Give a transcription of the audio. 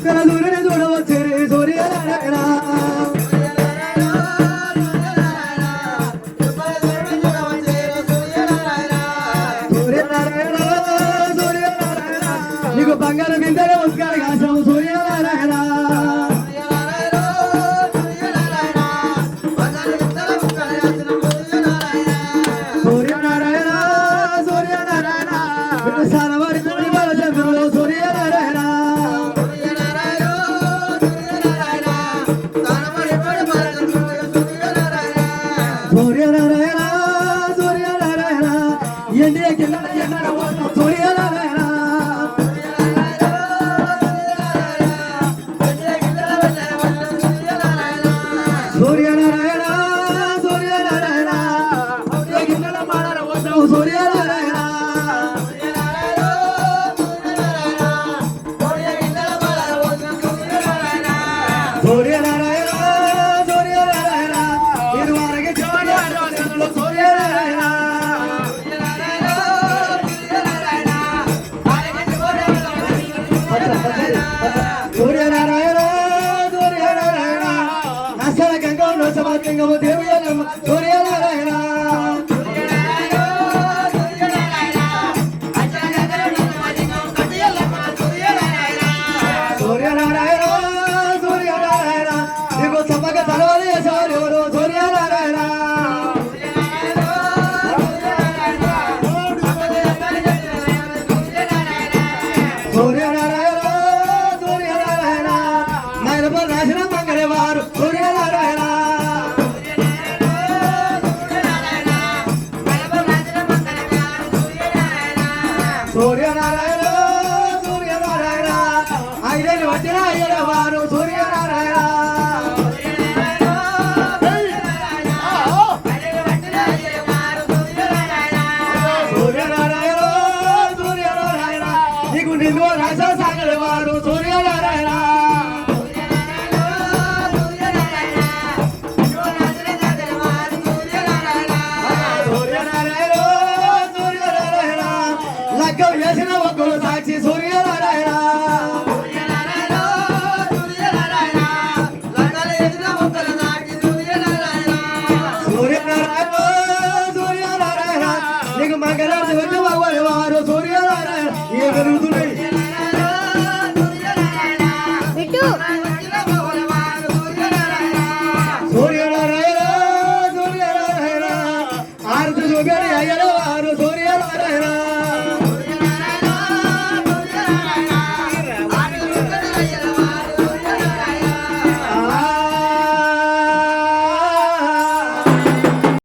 చుక్కల దూరని చూడవచ్చు సూర్యనారాయణ సూర్యనారాయణ సూర్యనారాయణ నీకు బంగారు గింజలు ఉస్కారు కాసం సూర్యనారాయణ సూర్యనారాయణ సూర్యనారాయణ సారవారి చంద్రుడు సూర్యనారాయణ సూర్యనారాయణ సూర్యనారాయణ ఎండియ కింద సూర్యనారాయణ సూర్యనారాయణ సూర్యనారాయణ కింద మాడార సూర్యనారాయణ సూర్యనారాయణ సూర్యనారాయణ ఇరువారికి సూర్యనారాయణ సూర్యనారాయణ సూర్యనారాయణ అసల గంగమ్మ సమాగంగము దేవయ్యమ్మ సూర్యనారాయణ సూర్యనారాయణ సూర్యనారాయణ నీకు చప్పక తలవాలి ఎవరు సూర్యనారాయణ సూర్యనారాయణ సూర్యనారాయణ మైలపూర్ రాసిన మంగళవారు సూర్యనారాయణ సూర్యనారాయణ సూర్యనారాయణ ఐదేళ్ళు వచ్చిన అయ్యవారు సూర్యనారాయణ సూర్యనారాయణ సూర్యనారాయణ నీకు నిన్ను రాజా సాగలేవారు సూర్యనారాయణ